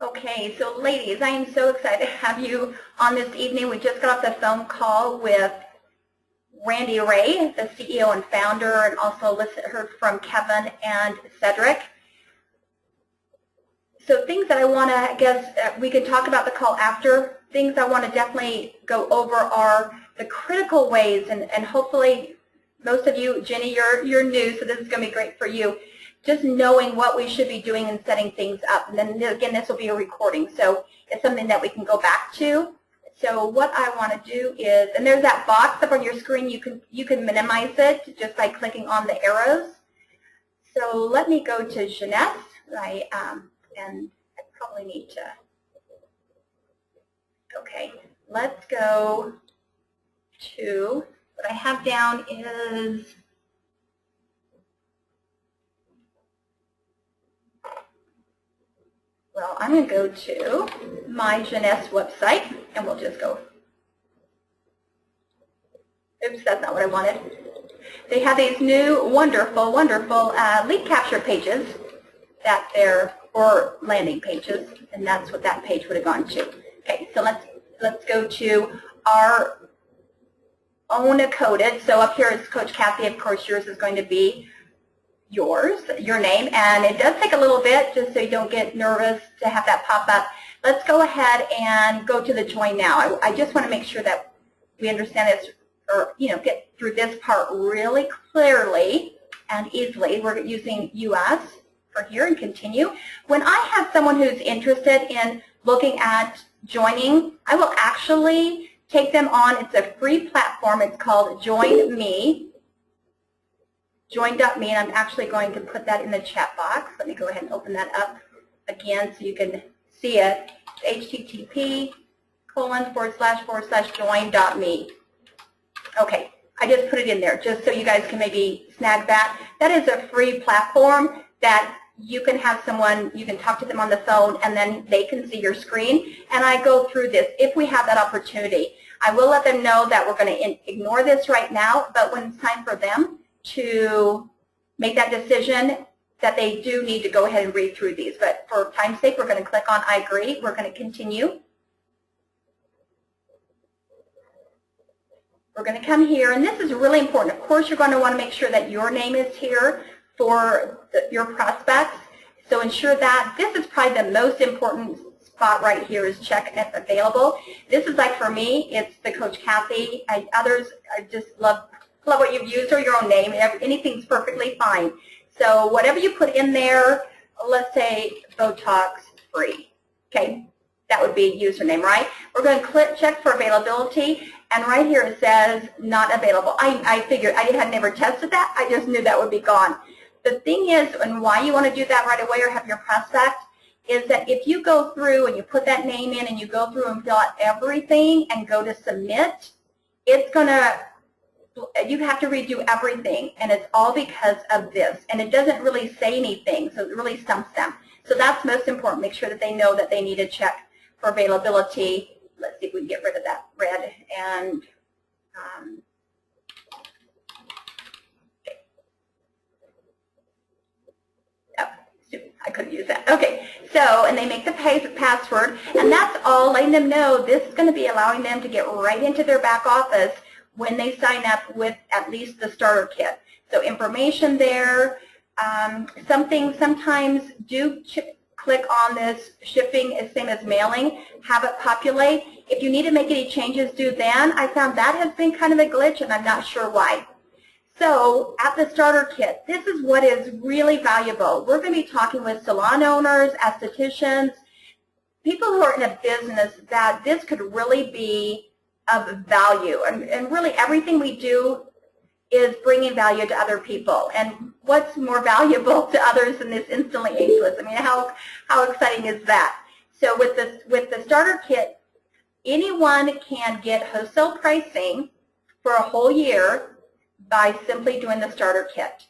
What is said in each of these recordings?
Okay, so ladies, I am so excited to have you on this evening. We just got off the phone call with Randy Ray, the CEO and founder, and also heard from Kevin and Cedric. So things that I want to, I guess, we can talk about the call after. Things I want to definitely go over are the critical ways, and hopefully most of you, Jenny, you're new, so this is going to be great for you. Just knowing what we should be doing and setting things up. And then again, this will be a recording, so it's something that we can go back to. So what I want to do is, and there's that box up on your screen, you can minimize it just by clicking on the arrows. So let me go to Jeunesse, right? And I probably need to, okay, let's go to, what I have down is, well, I'm going to go to my Jeunesse website, and we'll just go. Oops, that's not what I wanted. They have these new wonderful, wonderful lead capture pages that they're, or landing pages, and that's what that page would have gone to. Okay, so let's go to our own coded. So up here is Coach Cathy. Of course, yours is going to be your name, and it does take a little bit, just so you don't get nervous to have that pop up. Let's go ahead and go to the join now. I just want to make sure that we understand this, or get through this part really clearly and easily. We're using US for here and continue. When I have someone who's interested in looking at joining, I will actually take them on. It's a free platform. It's called Join Me. Join.me, and I'm actually going to put that in the chat box. Let me go ahead and open that up again so you can see it. http://join.me. Okay, I just put it in there just so you guys can maybe snag that. That is a free platform that you can have someone, you can talk to them on the phone, and then they can see your screen. And I go through this if we have that opportunity. I will let them know that we're going to ignore this right now, but when it's time for them to make that decision, that they do need to go ahead and read through these. But for time's sake, we're going to click on I agree. We're going to continue. We're going to come here, and this is really important. Of course, you're going to want to make sure that your name is here for your prospects. So ensure that. This is probably the most important spot right here, is check if available. This is like for me, it's the Coach Cathy. Others, I just love what you've used, or your own name. Anything's perfectly fine. So whatever you put in there, let's say Botox free. Okay, that would be a username, right? We're going to check for availability, and right here it says not available. I figured, I had never tested that. I just knew that would be gone. The thing is, and why you want to do that right away or have your prospect, is that if you go through and you put that name in and you go through and fill out everything and go to submit, it's going to, you have to redo everything, and it's all because of this. And it doesn't really say anything, so it really stumps them. So that's most important. Make sure that they know that they need to check for availability. Let's see if we can get rid of that red. And I couldn't use that. Okay, so, and they make the password, and that's all, letting them know this is going to be allowing them to get right into their back office when they sign up with at least the starter kit. So information there. Sometimes do click on this shipping is same as mailing, have it populate. If you need to make any changes, do then. I found that has been kind of a glitch, and I'm not sure why. So at the starter kit, this is what is really valuable. We're going to be talking with salon owners, estheticians, people who are in a business that this could really be of value. And really everything we do is bringing value to other people. And what's more valuable to others than this Instantly Ageless? I mean, how exciting is that? So with the starter kit, anyone can get wholesale pricing for a whole year by simply doing the starter kit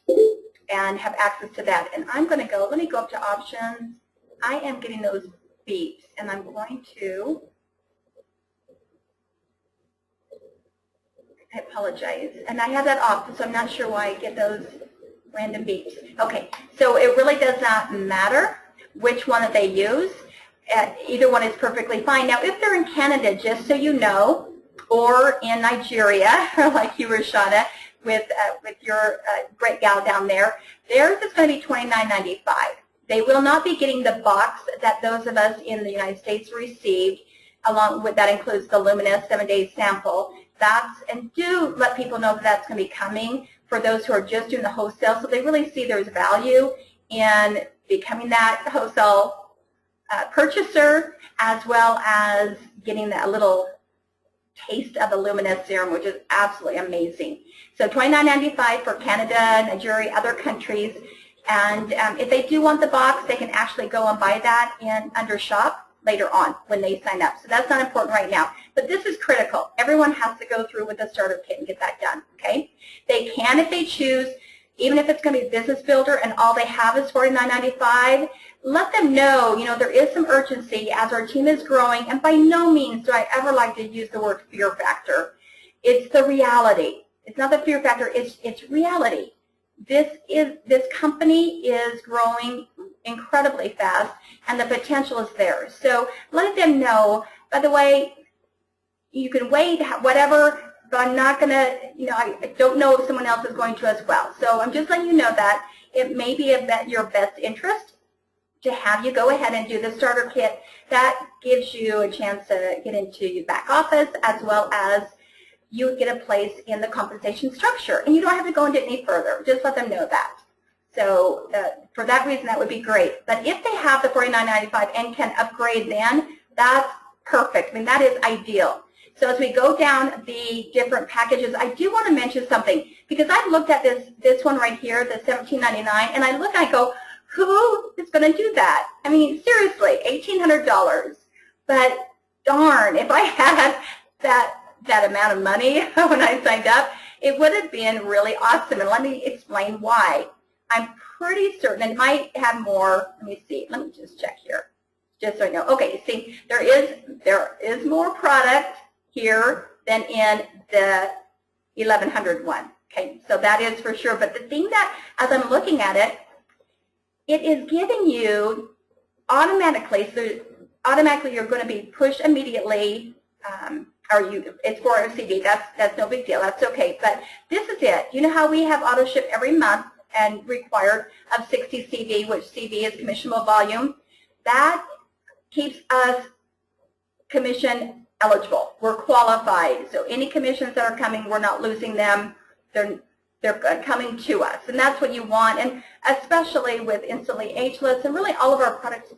and have access to that. And I'm going to go, let me go up to options. I am getting those beeps, and I'm going to, I apologize. And I have that off, so I'm not sure why I get those random beeps. Okay, so it really does not matter which one that they use. either one is perfectly fine. Now, if they're in Canada, just so you know, or in Nigeria, like you were, Shauna, with your great gal down there, theirs is going to be $29.95. They will not be getting the box that those of us in the United States received, along with that includes the Luminesce 7-day sample. And do let people know that that's going to be coming for those who are just doing the wholesale, so they really see there's value in becoming that wholesale purchaser, as well as getting that little taste of the Luminesce serum, which is absolutely amazing. So $29.95 for Canada, Nigeria, other countries. And if they do want the box, they can actually go and buy that under shop later on when they sign up. So that's not important right now. But this is critical. Everyone has to go through with the starter kit and get that done, okay? They can, if they choose, even if it's going to be business builder and all they have is $49.95, let them know, there is some urgency as our team is growing, and by no means do I ever like to use the word fear factor. It's the reality. It's not the fear factor, it's reality. This company is growing incredibly fast, and the potential is there. So let them know, by the way, you can wait, whatever, but I'm not going to, I don't know if someone else is going to as well. So I'm just letting you know that it may be your best interest to have you go ahead and do the starter kit. That gives you a chance to get into your back office, as well as you get a place in the compensation structure. And you don't have to go into it any further. Just let them know that. So for that reason, that would be great. But if they have the $49.95 and can upgrade then, that's perfect. I mean, that is ideal. So as we go down the different packages, I do want to mention something, because I've looked at this one right here, the $17.99, and I look and I go, who is going to do that? I mean, seriously, $1,800. But darn, if I had that amount of money when I signed up, it would have been really awesome. And let me explain why. I'm pretty certain, and it might have more. Let me see. Let me just check here, just so I know. Okay, see, there is more product here than in the 1100 one. Okay, so that is for sure. But the thing that, as I'm looking at it, it is giving you automatically, so automatically you're going to be pushed immediately, it's for a CV, that's no big deal, that's okay. But this is it. You know how we have auto ship every month and required of 60 CV, which CV is commissionable volume? That keeps us commission eligible. We're qualified. So any commissions that are coming, we're not losing them. They're coming to us, and that's what you want. And especially with Instantly Ageless and really all of our products,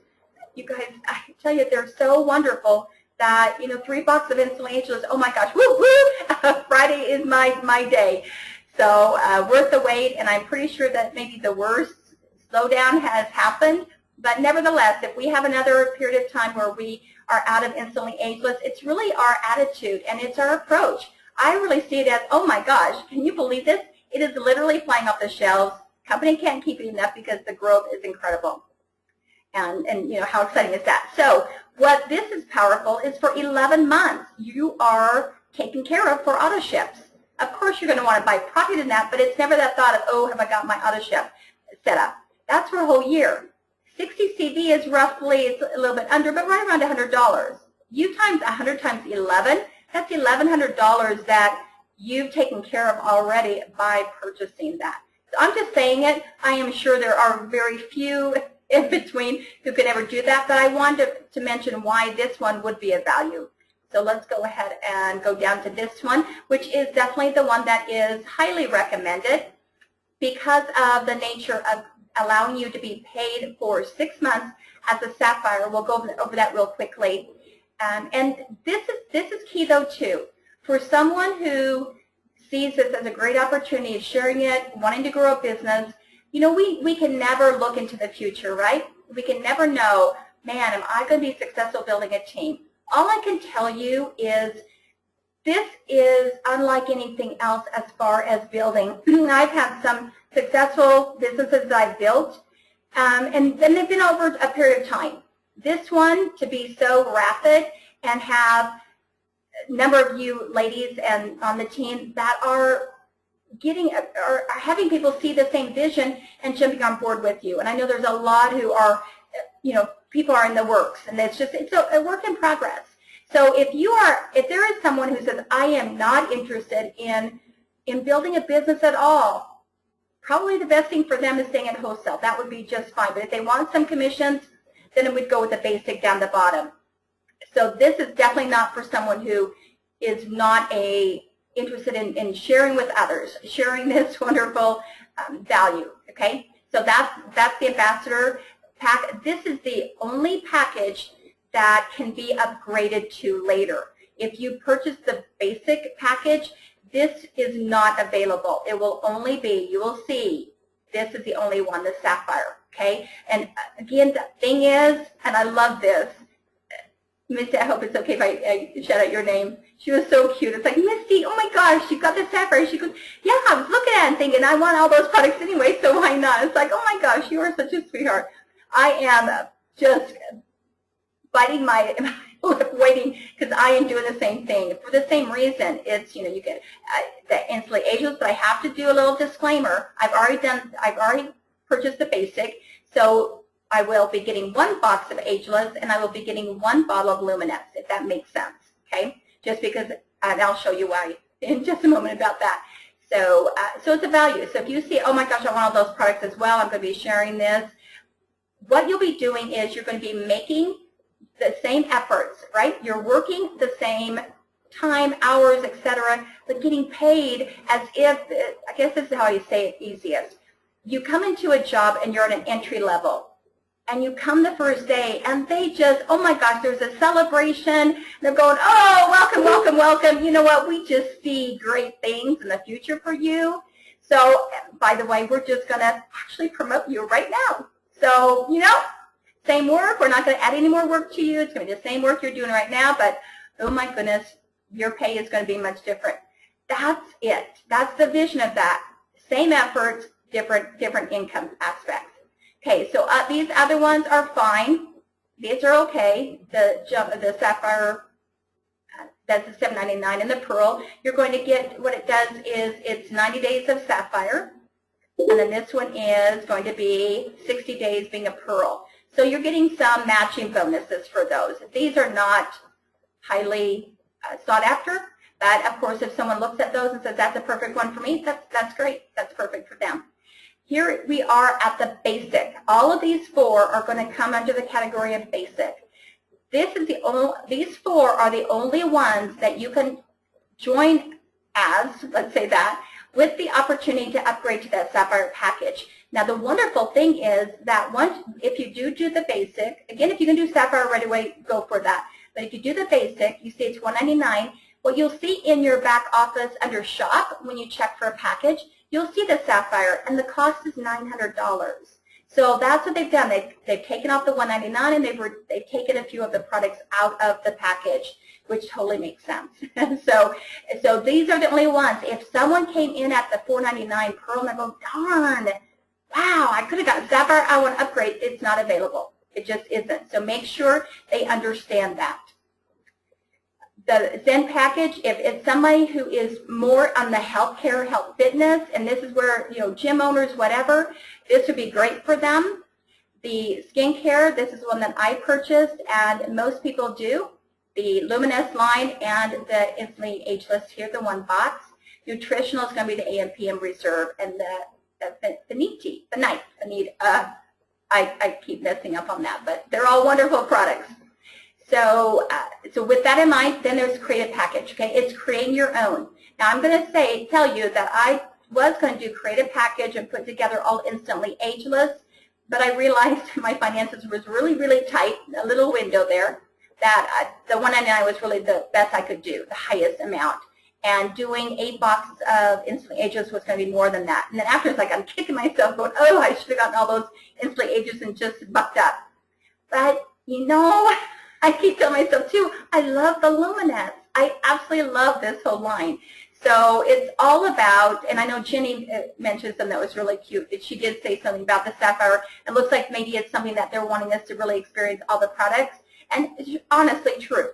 you guys, I tell you, they're so wonderful that, $3 of Instantly Ageless, oh my gosh, woo woo, Friday is my day. So worth the wait, and I'm pretty sure that maybe the worst slowdown has happened. But nevertheless, if we have another period of time where we are out of Instantly Ageless, it's really our attitude and it's our approach. I really see it as, oh my gosh, can you believe this? It is literally flying off the shelves. Company can't keep it enough because the growth is incredible. And how exciting is that? So what this is powerful is for 11 months, you are taken care of for auto ships. Of course, you're going to want to buy product in that, but it's never that thought of, oh, have I got my auto ship set up? That's for a whole year. 60 CV is roughly, it's a little bit under, but right around $100. You times 100 times 11, that's $1,100 that you've taken care of already by purchasing that. So I'm just saying it. I am sure there are very few in between who can ever do that, but I wanted to mention why this one would be of value. So let's go ahead and go down to this one, which is definitely the one that is highly recommended because of the nature of allowing you to be paid for 6 months as a Sapphire. We'll go over that real quickly. And this is key, though, too. For someone who sees this as a great opportunity, sharing it, wanting to grow a business, we can never look into the future, right? We can never know, man, am I going to be successful building a team? All I can tell you is this is unlike anything else as far as building. I've had some successful businesses that I've built, and then they've been over a period of time. This one, to be so rapid and have a number of you ladies and on the team that are having people see the same vision and jumping on board with you. And I know there's a lot who are, people are in the works, and it's a work in progress. So if there is someone who says, I am not interested in building a business at all, probably the best thing for them is staying at wholesale. That would be just fine. But if they want some commissions, then it would go with the basic down the bottom. So this is definitely not for someone who is not interested in sharing with others, sharing this wonderful value. Okay, so that's the ambassador pack. This is the only package that can be upgraded to later. If you purchase the basic package, this is not available. It will only be, you will see, this is the only one, the sapphire. Okay, and again, the thing is, and I love this, Misty, I hope it's okay if I shout out your name. She was so cute. It's like, Misty, oh my gosh, you got the sapphire. She goes, yeah, I was looking at it and thinking, I want all those products anyway, so why not? It's like, oh my gosh, you are such a sweetheart. I am just biting my lip waiting because I am doing the same thing. For the same reason, it's, you get the Instantly Ageless, but I have to do a little disclaimer. I've already purchased the basic, so I will be getting 1 box of Ageless, and I will be getting 1 bottle of Luminesce, if that makes sense, okay? Just because, and I'll show you why in just a moment about that. So, so it's a value. So if you see, oh my gosh, I want all those products as well, I'm going to be sharing this. What you'll be doing is you're going to be making the same efforts, right? You're working the same time, hours, etc., but getting paid as if, I guess this is how you say it easiest. You come into a job and you're at an entry level. And you come the first day, and they just, oh my gosh, there's a celebration. They're going, oh, welcome, welcome, welcome. You know what? We just see great things in the future for you. So, by the way, we're just going to actually promote you right now. So, same work. We're not going to add any more work to you. It's going to be the same work you're doing right now, but, oh my goodness, your pay is going to be much different. That's it. That's the vision of that. Same efforts, different income aspects. Okay, so these other ones are fine. These are okay. The sapphire, that's the $7.99, and the pearl. You're going to get, what it does is it's 90 days of sapphire, and then this one is going to be 60 days being a pearl. So you're getting some matching bonuses for those. These are not highly sought after, but of course if someone looks at those and says that's a perfect one for me, that's great. That's perfect for them. Here we are at the basic. All of these 4 are going to come under the category of basic. These 4 are the only ones that you can join as, let's say that, with the opportunity to upgrade to that sapphire package. Now the wonderful thing is that if you do the basic, again, if you can do sapphire right away, go for that. But if you do the basic, you see it's $1.99. What you'll see in your back office under shop when you check for a package, you'll see the sapphire, and the cost is $900. So that's what they've done. They've taken off the $199, and they've taken a few of the products out of the package, which totally makes sense. so these are the only ones. If someone came in at the $4.99 pearl and they go, darn, wow, I could have got sapphire, I want to upgrade, it's not available. It just isn't. So make sure they understand that. The ZEN package, if it's somebody who is more on the healthcare, health fitness, and this is where, gym owners, whatever, this would be great for them. The skincare, this is one that I purchased, and most people do. The Luminesce line and the Instantly Ageless here, the 1 box. Nutritional is going to be the AM/PM Reserve, and the Finiti, I keep messing up on that, but they're all wonderful products. So, so with that in mind, then there's create a package. Okay, it's creating your own. Now I'm going to tell you that I was going to do create a package and put together all Instantly Ageless, but I realized my finances was really, really tight, a little window there, that the $199 was really the best I could do, the highest amount. And doing 8 boxes of Instantly Ageless was going to be more than that. And then after it's like I'm kicking myself going, oh, I should have gotten all those Instantly Ageless and just bucked up. But I keep telling myself too, I love the Luminesce. I absolutely love this whole line. So it's all about, and I know Jenny mentioned something that was really cute. She did say something about the sapphire. It looks like maybe it's something that they're wanting us to really experience all the products. And it's honestly true.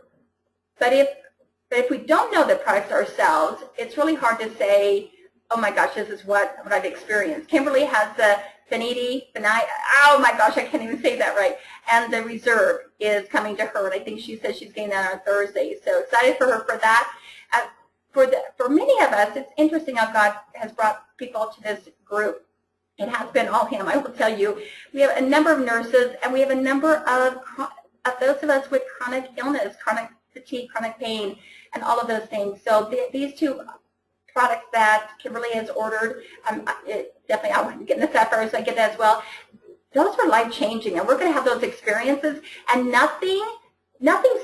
But if we don't know the products ourselves, it's really hard to say, oh my gosh, this is what I've experienced. Kimberly has the Finiti, oh my gosh, I can't even say that right. And the reserve is coming to her, and I think she says she's getting that on Thursday. So excited for her for that. For many of us, it's interesting how God has brought people to this group. It has been all Him, I will tell you. We have a number of nurses, and we have a number of those of us with chronic illness, chronic fatigue, chronic pain, and all of those things. So these two products that Kimberly has ordered, definitely I want to get in the Sapphire, so I get that as well. Those are life-changing, and we're going to have those experiences, and nothing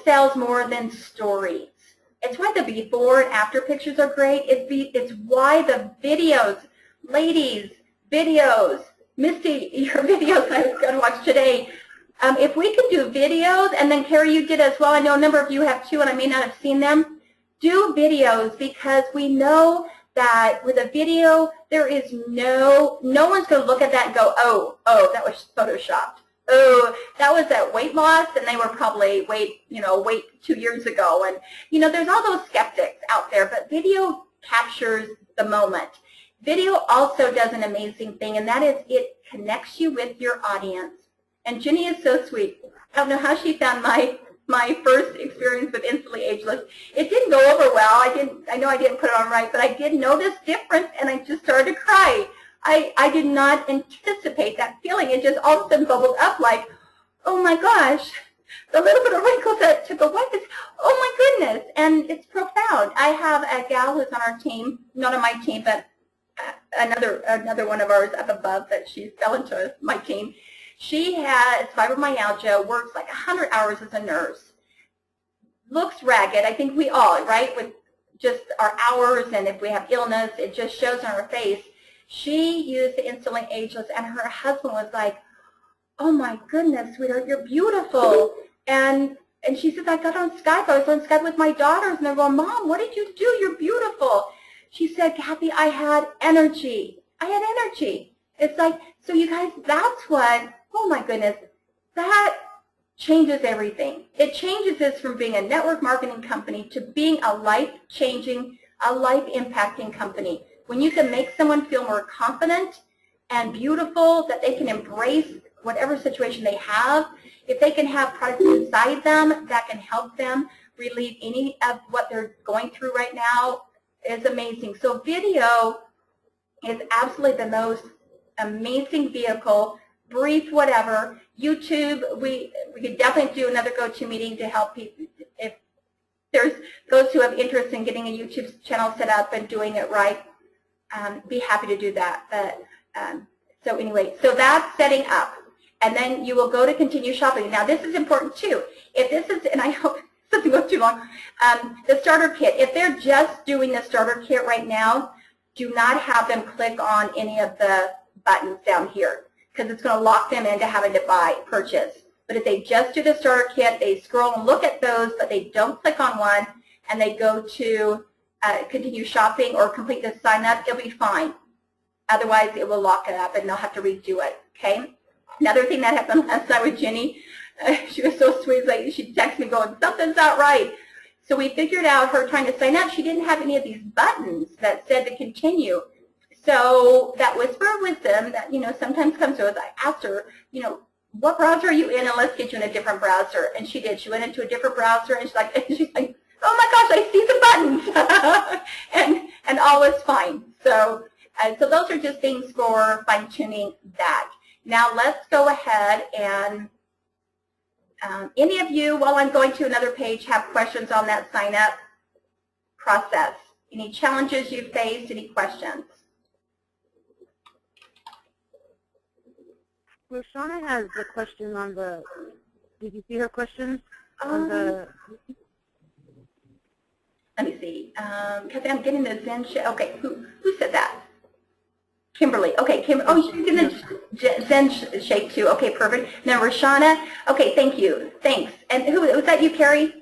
sells more than stories. It's why the before and after pictures are great. It's why the videos, ladies, videos, Misty, your videos I was going to watch today. If we could do videos, and then Carrie, you did as well. I know a number of you have too, and I may not have seen them. Do videos, because we know that with a video, there is no one's going to look at that and go, oh, that was photoshopped. Oh, that was that weight loss, and they were probably weight 2 years ago. And there's all those skeptics out there, but video captures the moment. Video also does an amazing thing, and that is it connects you with your audience. And Jenny is so sweet. I don't know how she found my first experience with Instantly Ageless. It didn't go over well. I know I didn't put it on right, but I did notice difference, and I just started to cry. I did not anticipate that feeling. It just all of a sudden bubbled up like, oh my gosh, the little bit of wrinkles that took away, oh my goodness, and it's profound. I have a gal who's on our team, not on my team, but another one of ours up above that she fell into my team. She has fibromyalgia, works like 100 hours as a nurse, looks ragged. I think we all, right, with just our hours, and if we have illness, it just shows on her face. She used the Instantly Ageless, and her husband was like, oh my goodness, sweetheart, you're beautiful. And she says, I got on Skype. I was on Skype with my daughters, and they're going, Mom, what did you do? You're beautiful. She said, Cathy, I had energy. I had energy. It's like, so you guys, that's what, oh my goodness, that changes everything. It changes us from being a network marketing company to being a life-changing, a life-impacting company. When you can make someone feel more confident and beautiful, that they can embrace whatever situation they have, if they can have products inside them that can help them relieve any of what they're going through right now, is amazing. So video is absolutely the most amazing vehicle, brief whatever. YouTube, we could definitely do another GoToMeeting to help people. If there's those who have interest in getting a YouTube channel set up and doing it right, be happy to do that. But so anyway, so that's setting up. And then you will go to continue shopping. Now this is important too. If this is, and I hope this doesn't go too long, the starter kit, if they're just doing the starter kit right now, do not have them click on any of the buttons down here, because it's going to lock them into having to purchase. But if they just do the starter kit, they scroll and look at those, but they don't click on one, and they go to continue shopping or complete the sign up, it'll be fine. Otherwise, it will lock it up, and they'll have to redo it, okay? Another thing that happened last night with Jenny, she was so sweet, like she texted me going, something's not right. So we figured out her trying to sign up, she didn't have any of these buttons that said to continue. So that whisper of wisdom that, sometimes comes to us, I asked her, what browser are you in, and let's get you in a different browser. And she did. She went into a different browser, and she's like, oh my gosh, I see the buttons. and all was fine. So those are just things for fine-tuning that. Now let's go ahead and any of you, while I'm going to another page, have questions on that sign-up process? Any challenges you faced? Any questions? Roshana has a question on the, did you see her questions on the? Let me see. Cathy, I'm getting the Zen shake. Okay, who said that? Kimberly. Okay, Kimberly. Oh, she's in the Zen shake too. Okay, perfect. Now, Roshana. Okay, thank you. Thanks. And who was that? You, Carrie?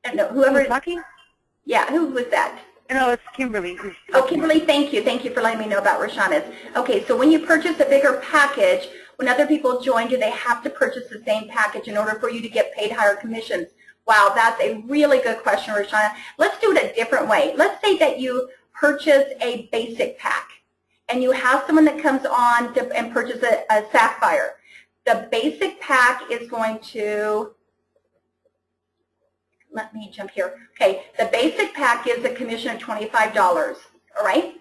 I don't know. Whoever. Talking? Yeah. Who was that? No, it's Kimberly. Oh, Kimberly, thank you. Thank you for letting me know about Roshana's. Okay, so when you purchase a bigger package, when other people join you, they have to purchase the same package in order for you to get paid higher commissions. Wow, that's a really good question, Roshana. Let's do it a different way. Let's say that you purchase a basic pack, and you have someone that comes on and purchases a Sapphire, the basic pack is going to, let me jump here. Okay, the basic pack gives a commission of $25, all right?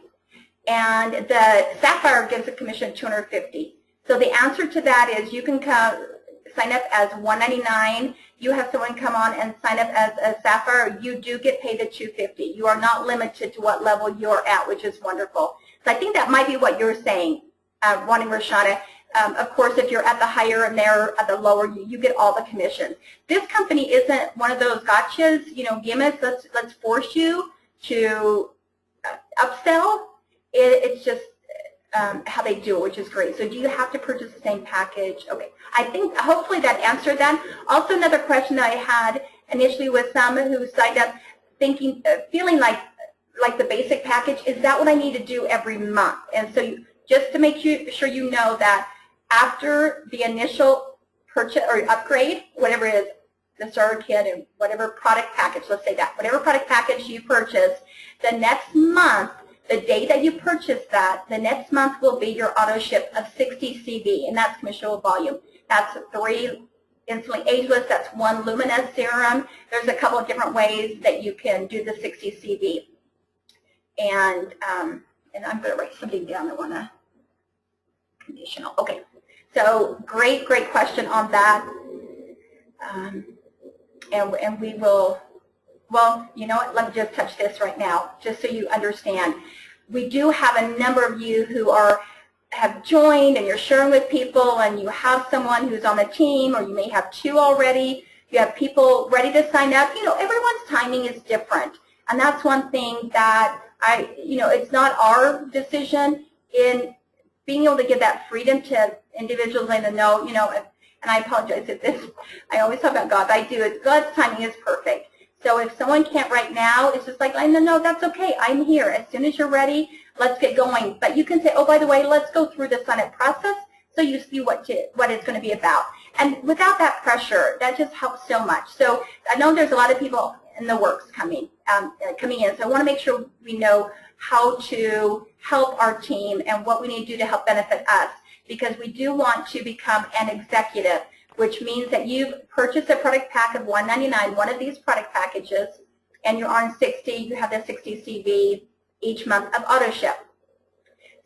And the Sapphire gives a commission of $250. So the answer to that is you can sign up as $199. You have someone come on and sign up as a Sapphire. You do get paid the $250. You are not limited to what level you're at, which is wonderful. So I think that might be what you're saying, wanting Rashada. Of course, if you're at the higher and they're at the lower, you get all the commissions. This company isn't one of those gotchas, you know, gimmicks. Let's force you to upsell. It's just how they do it, which is great. So do you have to purchase the same package? Okay. I think hopefully that answered that. Also, another question that I had initially was some who signed up thinking, feeling like the basic package, is that what I need to do every month? And so just to make sure you know that after the initial purchase or upgrade, whatever it is, the starter kit and whatever product package, let's say that, whatever product package you purchase, the next month, the day that you purchase that, the next month will be your auto ship of 60 CV, and that's commissionable volume. That's 3 Instantly Ageless, that's 1 Luminesce serum. There's a couple of different ways that you can do the 60 CV. And I'm going to write something down. I want to conditional. Okay. So great question on that. And we will, well, you know what, let me just touch this right now, just so you understand. We do have a number of you who have joined and you're sharing with people, and you have someone who's on the team, or you may have 2 already. You have people ready to sign up. You know, everyone's timing is different. And that's one thing that it's not our decision in being able to give that freedom to individuals and to know, you know, and I apologize if this, I always talk about God, but I do it. God's timing is perfect. So if someone can't right now, it's just like, no, that's okay. I'm here. As soon as you're ready, let's get going. But you can say, oh, by the way, let's go through the sign-up process so you see what it's going to be about. And without that pressure, that just helps so much. So I know there's a lot of people in the works coming in. So I want to make sure we know how to help our team and what we need to do to help benefit us, because we do want to become an executive, which means that you've purchased a product pack of $199, one of these product packages, and you're on 60, you have the 60 CV each month of auto ship.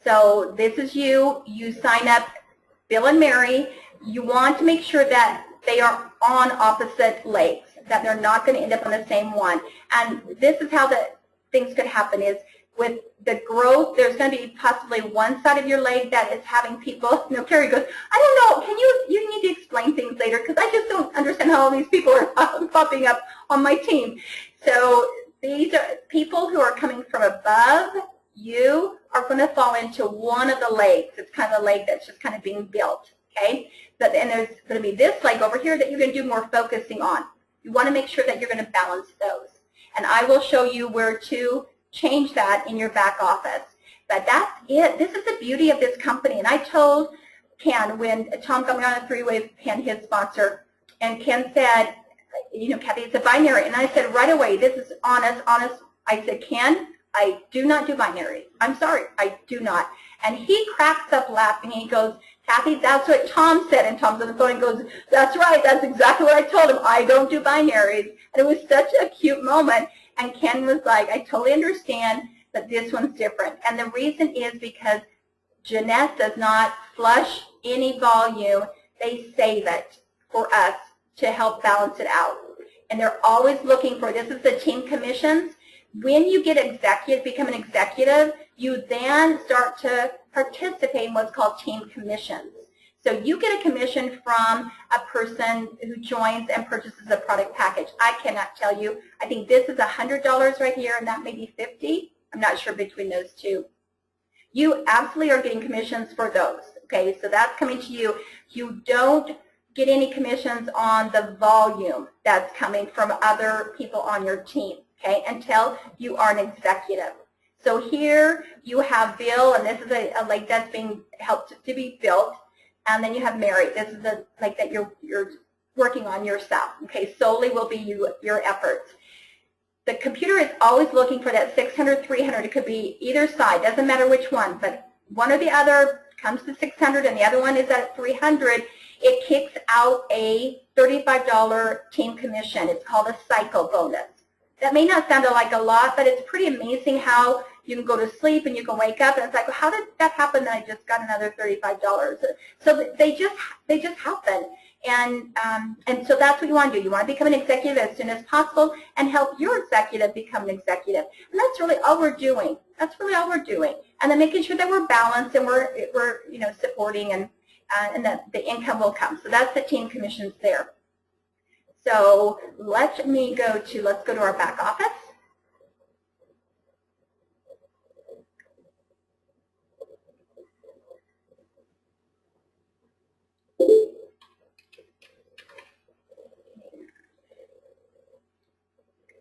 So this is you sign up, Bill and Mary. You want to make sure that they are on opposite legs, that they're not going to end up on the same one. And this is how the things could happen is, with the growth, there's going to be possibly one side of your leg that is having people, you know, Carrie goes, I don't know, you need to explain things later, because I just don't understand how all these people are popping up on my team. So these are people who are coming from above you are going to fall into one of the legs. It's kind of a leg that's just kind of being built, okay? But then there's going to be this leg over here that you're going to do more focusing on. You want to make sure that you're going to balance those. And I will show you where to change that in your back office. But that's it. This is the beauty of this company. And I told Ken when Tom got me on a 3-way Ken, his sponsor, and Ken said, you know, Cathy, it's a binary. And I said right away, this is honest. I said, Ken, I do not do binary. I'm sorry, I do not. And he cracks up laughing. He goes, Cathy, that's what Tom said. And Tom's on the phone and goes, that's right. That's exactly what I told him. I don't do binaries. And it was such a cute moment. And Ken was like, I totally understand that this one's different. And the reason is because Jeunesse does not flush any volume. They save it for us to help balance it out. And they're always looking for, this is the team commissions. When you get become an executive, you then start to participate in what's called team commissions. So you get a commission from a person who joins and purchases a product package. I cannot tell you. I think this is $100 right here, and that may be $50. I'm not sure between those two. You absolutely are getting commissions for those. Okay, so that's coming to you. You don't get any commissions on the volume that's coming from other people on your team, okay, until you are an executive. So here you have Bill, and this is a leg that's being helped to be built. And then you have Mary. This is the leg that you're working on yourself. Okay, solely will be your efforts. The computer is always looking for that 600, 300. It could be either side. Doesn't matter which one. But one or the other comes to 600 and the other one is at 300, it kicks out a $35 team commission. It's called a cycle bonus. That may not sound like a lot, but it's pretty amazing how you can go to sleep and you can wake up and it's like, well, how did that happen that I just got another $35? So they just happen. And so that's what you want to do. You want to become an executive as soon as possible and help your executive become an executive. And that's really all we're doing. That's really all we're doing. And then making sure that we're balanced and we're supporting and that the income will come. So that's the team commissions there. So let's go to our back office.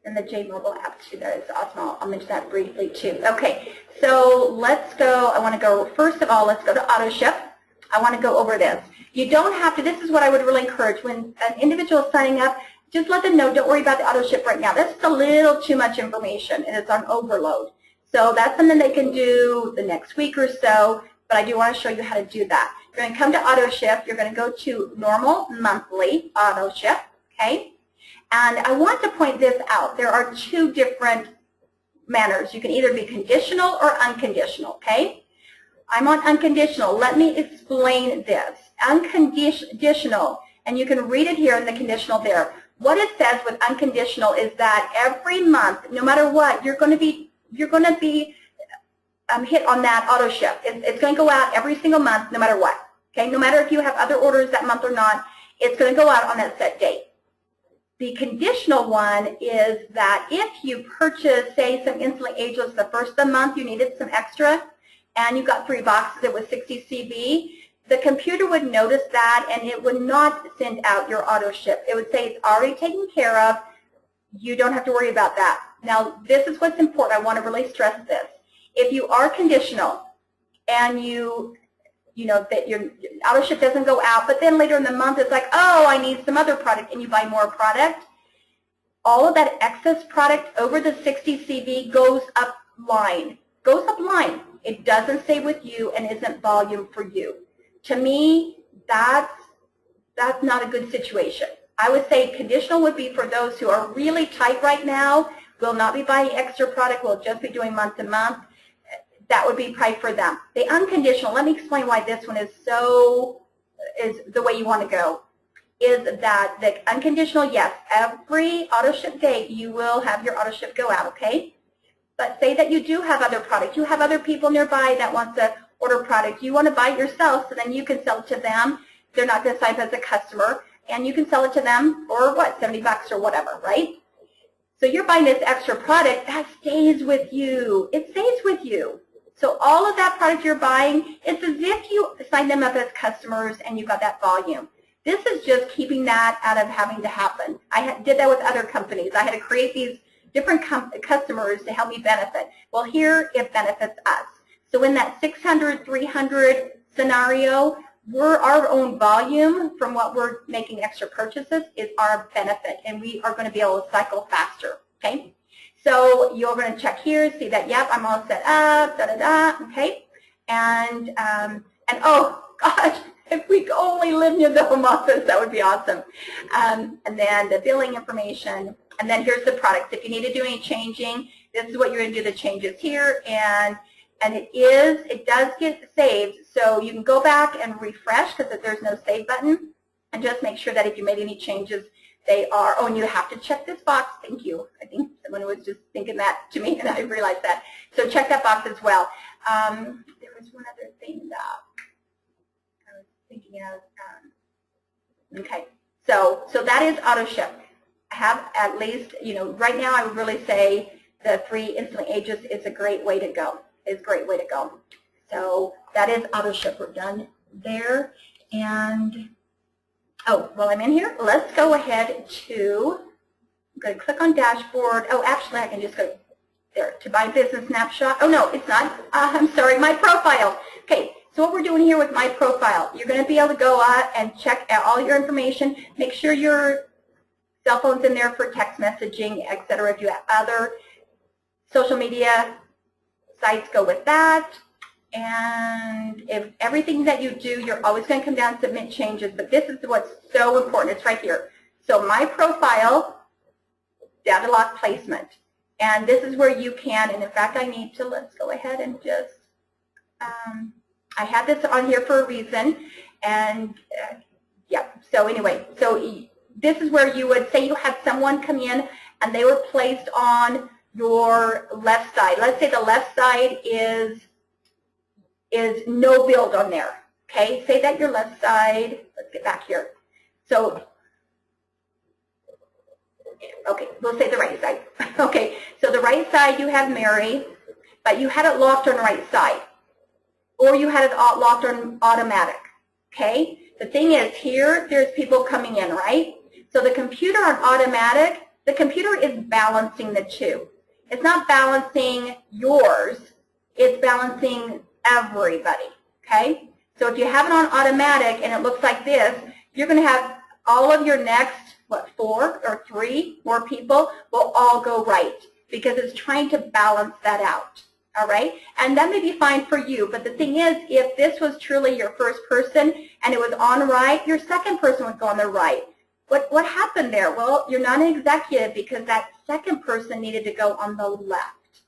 And the Jmobile app too, that is awesome. I'll mention that briefly too. Okay, so let's go. I want to go, first of all, let's go to autoship. I want to go over this. You don't have to, this is what I would really encourage. When an individual is signing up, just let them know, don't worry about the autoship right now. That's just a little too much information and it's on overload. So that's something they can do the next week or so, but I do want to show you how to do that. You're going to come to autoship. You're going to go to normal monthly autoship, okay? And I want to point this out. There are two different manners. You can either be conditional or unconditional, okay? I'm on unconditional. Let me explain this. Unconditional, and you can read it here in the conditional there. What it says with unconditional is that every month, no matter what, you're going to be hit on that auto ship. It's going to go out every single month, no matter what. Okay, no matter if you have other orders that month or not, it's going to go out on that set date. The conditional one is that if you purchase, say, some Instantly Ageless the first of the month, you needed some extra, and you got 3 boxes, it was 60 CV, the computer would notice that and it would not send out your auto ship. It would say it's already taken care of. You don't have to worry about that. Now, this is what's important. I want to really stress this. If you are conditional and you know that your auto ship doesn't go out, but then later in the month it's like, oh, I need some other product, and you buy more product, all of that excess product over the 60 CV goes up line. Goes up line. It doesn't stay with you and isn't volume for you. To me, that's not a good situation. I would say conditional would be for those who are really tight right now, will not be buying extra product, will just be doing month to month. That would be probably for them. The unconditional, let me explain why this one is the way you want to go, is that the unconditional, yes, every auto ship date you will have your auto ship go out, okay? But say that you do have other product. You have other people nearby that want to order product. You want to buy it yourself, so then you can sell it to them. They're not going to sign up as a customer, and you can sell it to them for what, 70 bucks or whatever, right? So you're buying this extra product, that stays with you. It stays with you. So all of that product you're buying, it's as if you signed them up as customers and you got that volume. This is just keeping that out of having to happen. I did that with other companies. I had to create these different customers to help me benefit. Well, here it benefits us. So in that 600, 300 scenario, our own volume from what we're making extra purchases is our benefit, and we are going to be able to cycle faster, okay? So you're going to check here, see that, yep, I'm all set up, da-da-da, okay? And oh, gosh, if we could only live near the home office, that would be awesome. And then the billing information, and then here's the products. If you need to do any changing, this is what you're going to do, the changes here, and it does get saved, so you can go back and refresh because there's no save button, and just make sure that if you made any changes, they are, oh, and you have to check this box. Thank you. I think someone was just thinking that to me, and I realized that. So check that box as well. There was one other thing that I was thinking of. Okay, so that is auto ship. I have at least, right now I would really say the 3 Instantly Ageless is a great way to go. Is a great way to go. So that is auto ship. We're done there. And oh, while I'm in here, let's go ahead to, I'm going to click on dashboard. Oh, actually, I can just go there to buy business snapshot. Oh, no, it's not. I'm sorry, my profile. Okay, so what we're doing here with my profile, you're going to be able to go out and check out all your information. Make sure your cell phone's in there for text messaging, etc. If you have other social media sites, go with that. And if everything that you do, you're always going to come down and submit changes, but this is what's so important. It's right here. So my profile, data lock placement. And this is where you can, and in fact I need to, let's go ahead and just, I have this on here for a reason. And yeah, so anyway, so this is where you would say you had someone come in and they were placed on your left side. Let's say the left side is no build on there. Okay, say that your left side, let's get back here. So, okay, we'll say the right side. Okay, so the right side you have Mary, but you had it locked on the right side. Or you had it locked on automatic. Okay, the thing is here, there's people coming in, right? So the computer on automatic, the computer is balancing the two. It's not balancing yours, it's balancing everybody, okay? So if you have it on automatic and it looks like this, you're going to have all of your next, what, 4 or 3 more people will all go right because it's trying to balance that out, all right? And that may be fine for you, but the thing is, if this was truly your first person and it was on right, your second person would go on the right. What happened there? Well, you're not an executive because that second person needed to go on the left.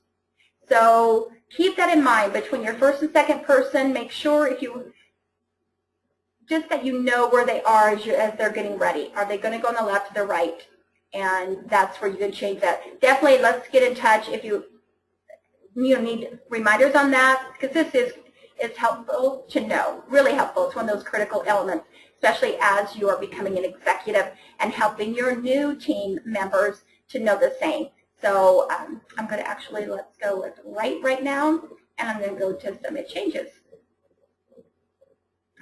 So keep that in mind between your first and second person. Make sure if you, just that you know where they are as they're getting ready. Are they going to go on the left or the right? And that's where you can change that. Definitely let's get in touch if you need reminders on that, because this is helpful to know, really helpful. It's one of those critical elements, especially as you are becoming an executive and helping your new team members to know the same. So I'm going to actually, let's go with right now, and I'm going to go to submit changes.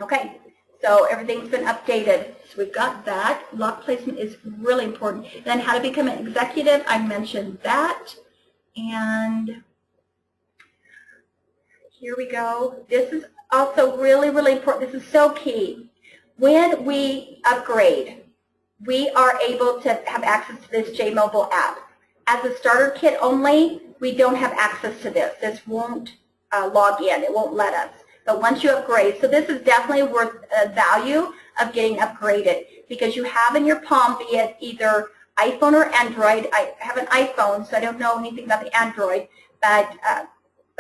Okay, so everything's been updated. So we've got that. Lock placement is really important. Then how to become an executive, I mentioned that. And here we go. This is also really, really important. This is so key. When we upgrade, we are able to have access to this Jmobile app. As a starter kit only, we don't have access to this. This won't log in. It won't let us. But once you upgrade, so this is definitely worth the value of getting upgraded because you have in your palm, be it either iPhone or Android. I have an iPhone, so I don't know anything about the Android, but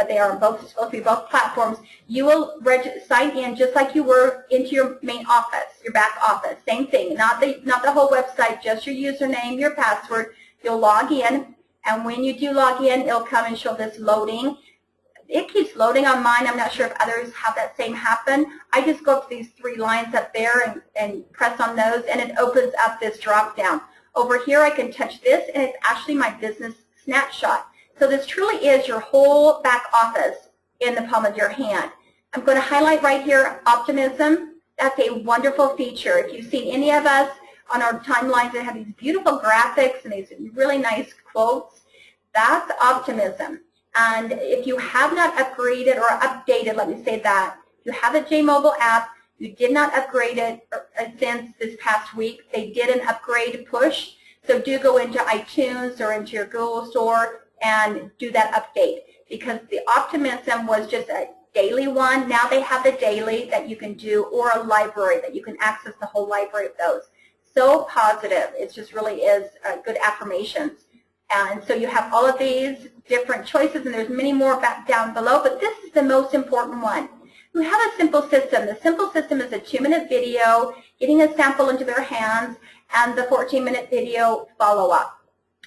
they are both supposed to be both platforms. You will sign in just like you were into your main office, your back office. Same thing, not the whole website, just your username, your password. You'll log in, and when you do log in, it'll come and show this loading. It keeps loading on mine. I'm not sure if others have that same happen. I just go up to these 3 lines up there and press on those, and it opens up this drop down. Over here, I can touch this, and it's actually my business snapshot. So this truly is your whole back office in the palm of your hand. I'm going to highlight right here optimism. That's a wonderful feature. If you've seen any of us on our timelines that have these beautiful graphics and these really nice quotes, that's optimism. And if you have not upgraded or updated, let me say that, you have a Jmobile app, you did not upgrade it since this past week. They did an upgrade push. So do go into iTunes or into your Google store and do that update, because the optimism was just a daily one. Now they have the daily that you can do, or a library that you can access the whole library of those. So positive. It just really is good affirmations. And so you have all of these different choices, and there's many more back down below, but this is the most important one. You have a simple system. The simple system is a 2-minute video, getting a sample into their hands, and the 14-minute video follow-up.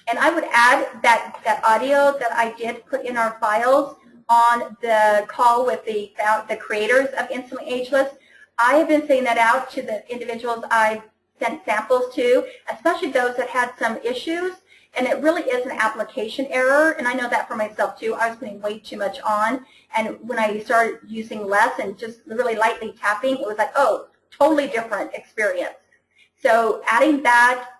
And I would add that audio that I did put in our files on the call with the creators of Instantly Ageless. I have been sending that out to the individuals I've sent samples to, especially those that had some issues. And it really is an application error, and I know that for myself too. I was putting way too much on, and when I started using less and just really lightly tapping, it was like, oh, totally different experience. So adding that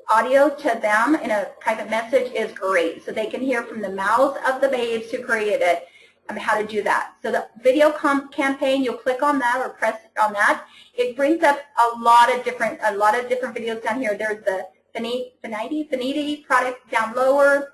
audio to them in a private message is great, so they can hear from the mouths of the babes who created it how to do that. So the video campaign, you'll click on that or press on that. It brings up a lot of different videos down here. There's the Finiti product down lower.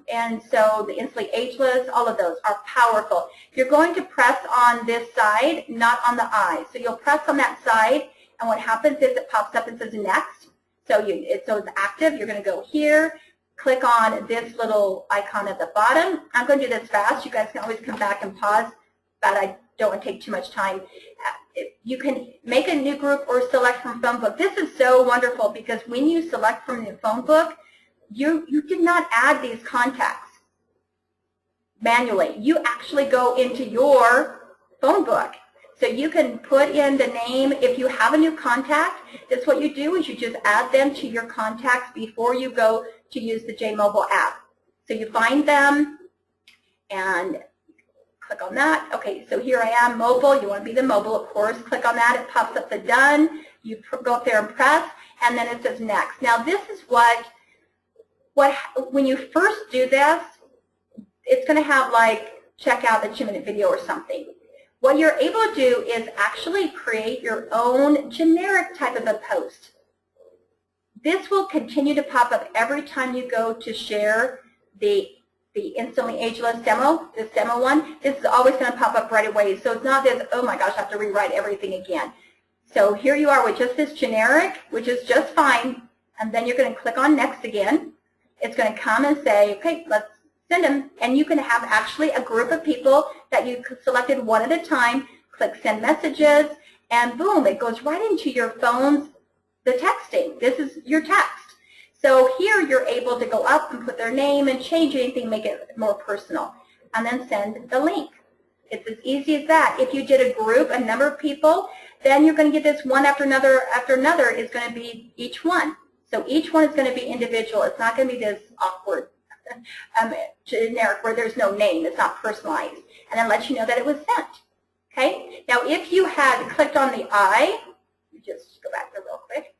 And so the Instantly Ageless, all of those are powerful. You're going to press on this side, not on the eye. So you'll press on that side, and what happens is it pops up and says next. So it's active. You're going to go here, click on this little icon at the bottom. I'm going to do this fast. You guys can always come back and pause, but I don't want to take too much time. You can make a new group or select from phone book. This is so wonderful because when you select from the phone book, you did not add these contacts manually. You actually go into your phone book. So you can put in the name. If you have a new contact, that's what you do is you just add them to your contacts before you go to use the Jmobile app. So you find them and click on that. Okay, so here I am, mobile. You want to be the mobile, of course. Click on that. It pops up the done. You go up there and press, and then it says next. Now this is when you first do this, it's going to have like check out the 2-minute video or something. What you're able to do is actually create your own generic type of a post. This will continue to pop up every time you go to share the Instantly Ageless demo, this demo one. This is always going to pop up right away. So it's not this, oh my gosh, I have to rewrite everything again. So here you are with just this generic, which is just fine. And then you're going to click on next again. It's going to come and say, okay, let's send them. And you can have actually a group of people that you selected one at a time. Click send messages, and boom, it goes right into your phone's, the texting. This is your text. So here you're able to go up and put their name and change anything, make it more personal, and then send the link. It's as easy as that. If you did a group, a number of people, then you're going to get this one after another is going to be each one. So each one is going to be individual. It's not going to be this awkward generic where there's no name. It's not personalized. And then let you know that it was sent. Okay? Now if you had clicked on the eye, just go back there real quick.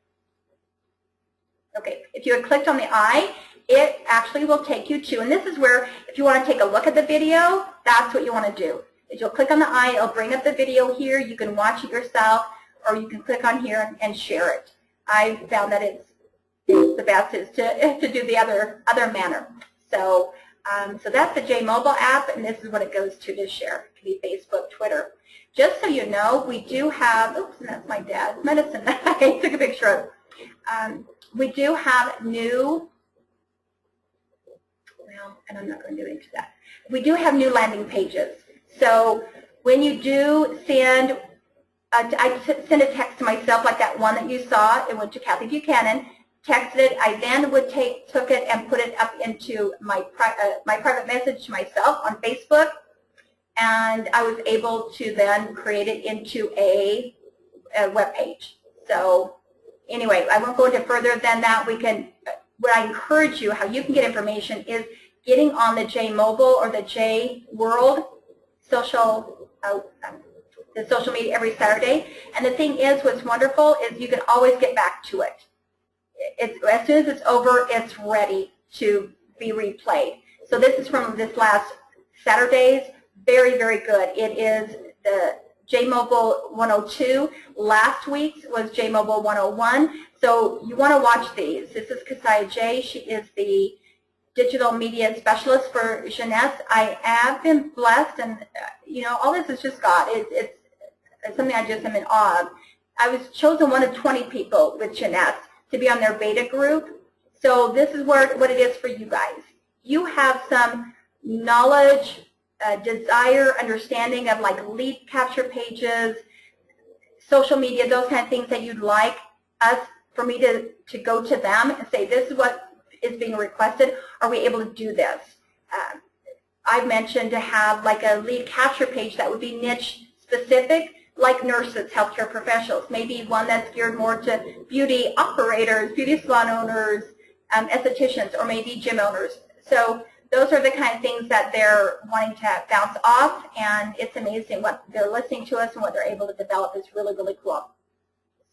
Okay, if you had clicked on the eye, it actually will take you to, and this is where if you want to take a look at the video, that's what you want to do. Is you'll click on the eye, it'll bring up the video here. You can watch it yourself, or you can click on here and share it. I found that it's the best is to do the other manner. So, so that's the Jmobile app, and this is what it goes to share. It can be Facebook, Twitter. Just so you know, we do have, oops, and that's my dad's medicine that I took a picture of. We do have new, well, and I'm not going to do into that. We do have new landing pages. So when you do send, I send a text to myself like that one that you saw. It went to Cathy Buchanan. Texted it. I then would took it and put it up into my private message to myself on Facebook, and I was able to then create it into a web page. So anyway, I won't go into further than that. We can. What I encourage you, how you can get information is getting on the Jmobile or the J World social, the social media every Saturday. And the thing is, what's wonderful is you can always get back to it. As soon as it's over, it's ready to be replayed. So this is from this last Saturday's. Very, very good. It is the Jmobile 102. Last week's was Jmobile 101. So you want to watch these. This is Kasaya J. She is the digital media specialist for Jeunesse. I have been blessed, and you know, all this is just God. It's something I just am in awe of. I was chosen one of 20 people with Jeunesse to be on their beta group. So this is what it is for you guys. You have some knowledge, desire, understanding of like lead capture pages, social media, those kind of things that you'd like for me to go to them and say, this is what is being requested. Are we able to do this? I've mentioned to have like a lead capture page that would be niche specific, like nurses, healthcare professionals, maybe one that's geared more to beauty operators, beauty salon owners, estheticians, or maybe gym owners. So those are the kind of things that they're wanting to bounce off, and it's amazing what they're listening to us and what they're able to develop is really, really cool.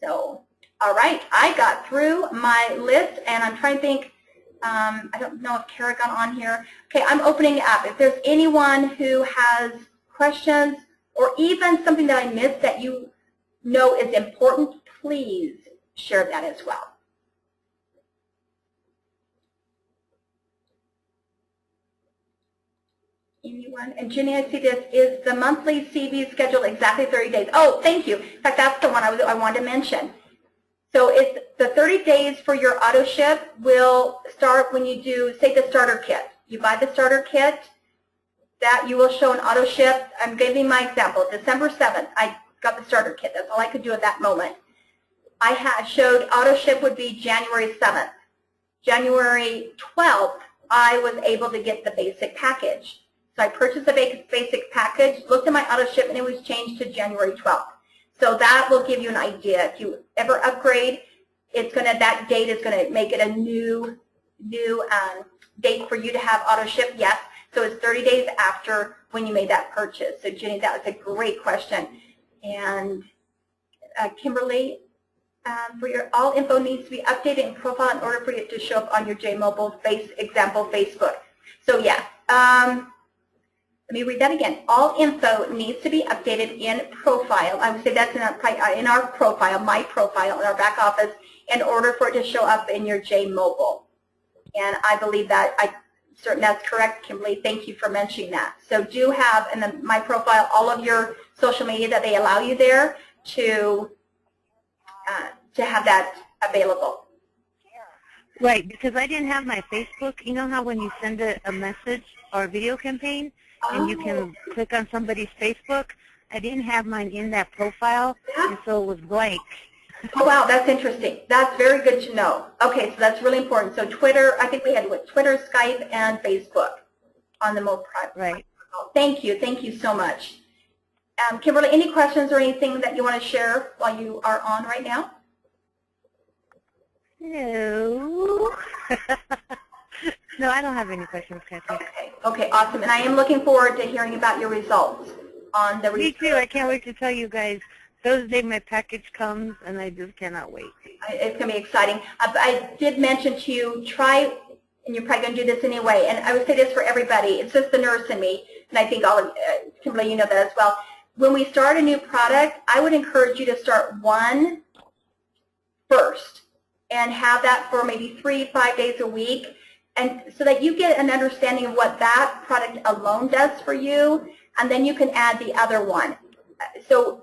So, all right, I got through my list, and I'm trying to think, I don't know if Kara got on here. Okay, I'm opening it up. If there's anyone who has questions, or even something that I missed that you know is important, please share that as well. Anyone? And Jenny, I see this. Is the monthly CV scheduled exactly 30 days? Oh, thank you. In fact, that's the one I wanted to mention. So it's the 30 days for your auto ship will start when you do, say, the starter kit. You buy the starter kit, that you will show an auto ship. I'm giving my example. December 7th, I got the starter kit. That's all I could do at that moment. I had showed auto ship would be January 7th. January 12th, I was able to get the basic package. So I purchased the basic package, looked at my auto ship, and it was changed to January 12th. So that will give you an idea. If you ever upgrade, it's gonna, that date is going to make it a new date for you to have auto ship, yes. So it's 30 days after when you made that purchase. So Jenny, that was a great question. And Kimberly, for your all info needs to be updated in profile in order for it to show up on your Jmobile example Facebook. So yeah, let me read that again. All info needs to be updated in profile. I would say that's in our profile, my profile in our back office, in order for it to show up in your Jmobile. And I believe that certain that's correct, Kimberly. Thank you for mentioning that. So do have in my profile all of your social media that they allow you there to have that available. Right, because I didn't have my Facebook. You know how when you send a message or a video campaign and you can click on somebody's Facebook? I didn't have mine in that profile, and so it was blank. Oh, wow, that's interesting. That's very good to know. Okay, so that's really important. So Twitter, I think we had what, Twitter, Skype, and Facebook on the more private. Right. Thank you so much. Kimberly, any questions or anything that you want to share while you are on right now? No. No, I don't have any questions, Cathy. Okay, awesome. And I am looking forward to hearing about your results on the Me too. I can't wait to tell you guys. Thursday my package comes, and I just cannot wait. It's going to be exciting. I did mention to you, try, and you're probably going to do this anyway, and I would say this for everybody. It's just the nurse in me, and I think all of Kimberly, you know that as well. When we start a new product, I would encourage you to start one first and have that for maybe 3-5 days a week, and so that you get an understanding of what that product alone does for you, and then you can add the other one. So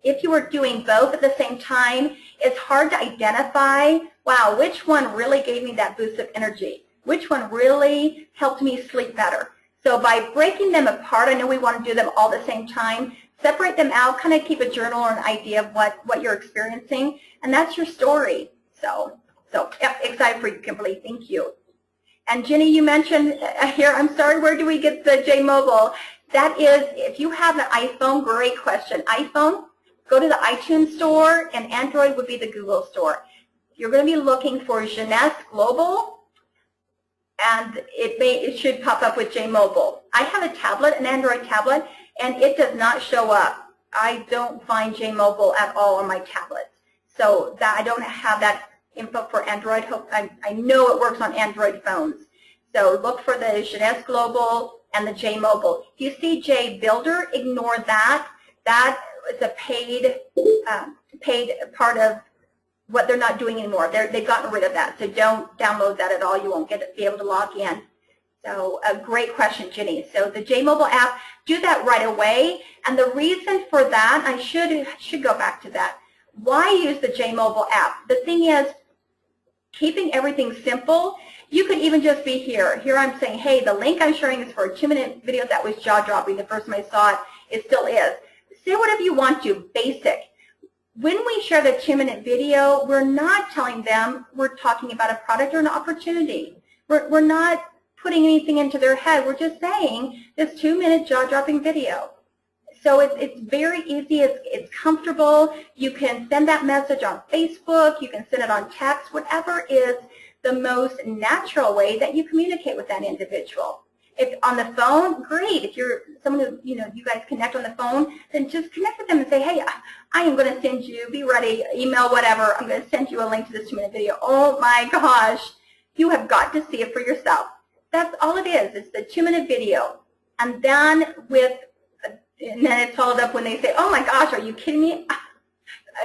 if you were doing both at the same time, it's hard to identify, wow, which one really gave me that boost of energy? Which one really helped me sleep better? So by breaking them apart, I know we want to do them all at the same time, separate them out, kind of keep a journal or an idea of what you're experiencing, and that's your story. So yeah, excited for you, Kimberly. Thank you. And Jenny, you mentioned here, I'm sorry, where do we get the Jmobile? That is, if you have an iPhone, great question. iPhone, go to the iTunes store, and Android would be the Google store. You're going to be looking for Jeunesse Global, and it should pop up with Jmobile. I have a tablet, an Android tablet, and it does not show up. I don't find Jmobile at all on my tablet. So that I don't have that info for Android. I know it works on Android phones. So look for the Jeunesse Global and the Jmobile. If you see JBuilder, ignore that. That is a paid part of what they're not doing anymore. They've gotten rid of that. So don't download that at all. You won't be able to log in. So a great question, Jenny. So the Jmobile app, do that right away. And the reason for that, I should go back to that. Why use the Jmobile app? The thing is, keeping everything simple, you could even just be here. Here I'm saying, hey, the link I'm sharing is for a 2-minute video that was jaw-dropping. The first time I saw it, it still is. Say whatever you want to, basic. When we share the 2-minute video, we're not telling them we're talking about a product or an opportunity. We're not putting anything into their head. We're just saying this 2-minute jaw-dropping video. So it's very easy. It's comfortable. You can send that message on Facebook. You can send it on text, whatever is the most natural way that you communicate with that individual. If on the phone, great. If you're someone who, you guys connect on the phone, then just connect with them and say, hey, I am going to send you, be ready, email, whatever. I'm going to send you a link to this 2-minute video. Oh my gosh, you have got to see it for yourself. That's all it is. It's the 2-minute video. And then it's followed up when they say, oh my gosh, are you kidding me?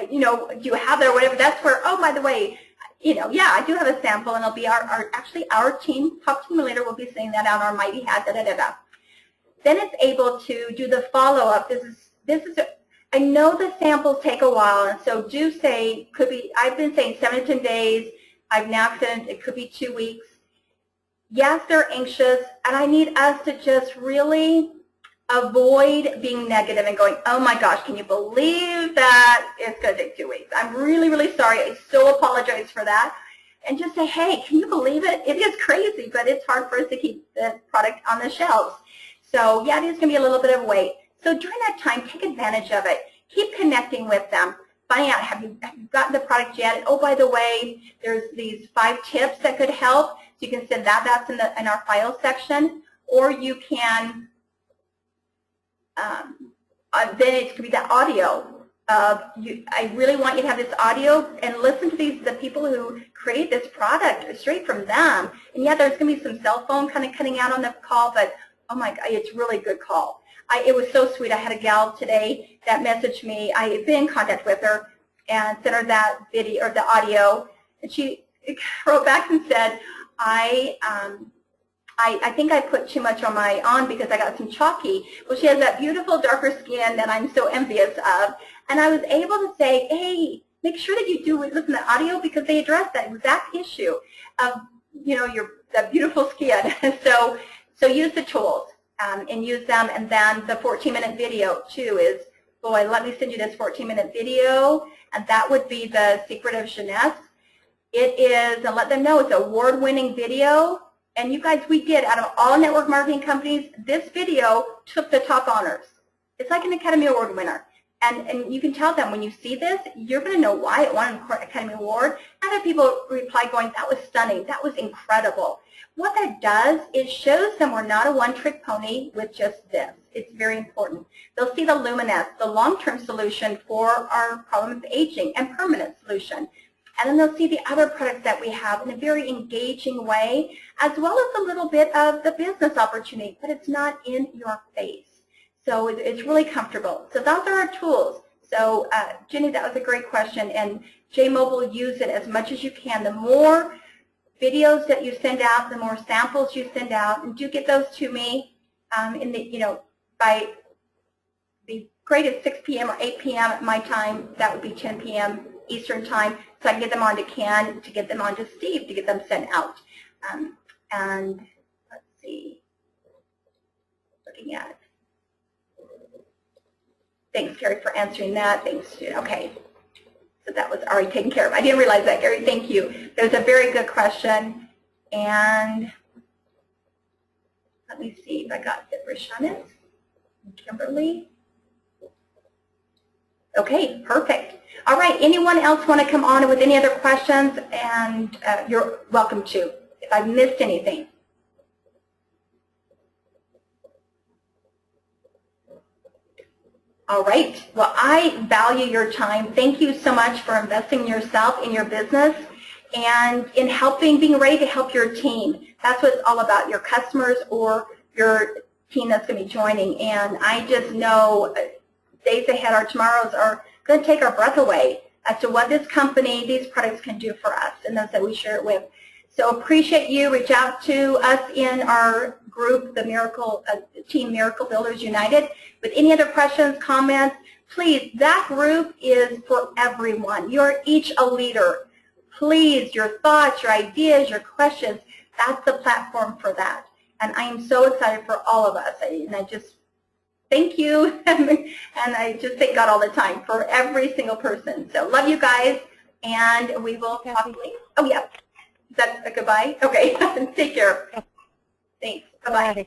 Do you have that or whatever? That's where, oh, by the way, yeah, I do have a sample, and it'll be actually our team, top team leader will be saying that out on my behalf, then it's able to do the follow-up. I know the samples take a while, and so do say, could be, I've been saying 7 to 10 days. I've now said it could be 2 weeks. Yes, they're anxious, and I need us to just really avoid being negative and going, oh my gosh, can you believe that it's going to take 2 weeks? I'm really, really sorry. I so apologize for that. And just say, hey, can you believe it? It is crazy, but it's hard for us to keep the product on the shelves. So yeah, it is going to be a little bit of wait. So during that time, take advantage of it. Keep connecting with them. Finding out, have you gotten the product yet? And oh, by the way, there's these 5 tips that could help. So you can send that. That's in our file section. Or you can, then it could be that audio. I really want you to have this audio and listen to the people who create this product straight from them. And yeah, there's going to be some cell phone kind of cutting out on the call, but oh my God, it's really a good call. It was so sweet. I had a gal today that messaged me. I had been in contact with her and sent her that video or the audio, and she wrote back and said, I think I put too much on because I got some chalky. Well, she has that beautiful darker skin that I'm so envious of. And I was able to say, hey, make sure that you do listen to the audio because they address that exact issue of, you know, the beautiful skin. So use the tools and use them. And then the 14-minute video, too, is, boy, let me send you this 14-minute video. And that would be the secret of Jeunesse. It is, and let them know it's an award-winning video. And you guys, we did, out of all network marketing companies, this video took the top honors. It's like an Academy Award winner. And you can tell them when you see this, you're going to know why it won an Academy Award. Other people reply going, that was stunning, that was incredible. What that does is shows them we're not a one-trick pony with just this. It's very important. They'll see the Luminesce, the long-term solution for our problem of aging and permanent solution. And then they'll see the other products that we have in a very engaging way, as well as a little bit of the business opportunity, but it's not in your face. So it's really comfortable. So those are our tools. So Jenny, that was a great question. And Jmobile, use it as much as you can. The more videos that you send out, the more samples you send out, and do get those to me by the greatest 6 p.m. or 8 p.m. at my time. That would be 10 p.m. Eastern time, so I can get them on to Ken, to get them on to Steve, to get them sent out. And let's see, looking at it. Thanks, Gary, for answering that. Thanks. Okay. So that was already taken care of. I didn't realize that, Gary. Thank you. That was a very good question. And let me see if I got it. Rashawn, Kimberly. Okay, perfect. All right. Anyone else want to come on with any other questions? And you're welcome to, if I've missed anything. All right. Well, I value your time. Thank you so much for investing in yourself, in your business, and in being ready to help your team. That's what it's all about, your customers or your team that's going to be joining. And I just know days ahead or tomorrows are going to take our breath away as to what this company, these products can do for us, and those that we share it with. So appreciate you. Reach out to us in our group, the Team Miracle Builders United, with any other questions, comments. Please, that group is for everyone. You're each a leader. Please, your thoughts, your ideas, your questions, that's the platform for that. And I am so excited for all of us. And I just thank you. And I just thank God all the time for every single person. So love you guys. And we will talk later. Oh, yeah. Is that a goodbye? Okay. Take care. Thanks. Bye-bye.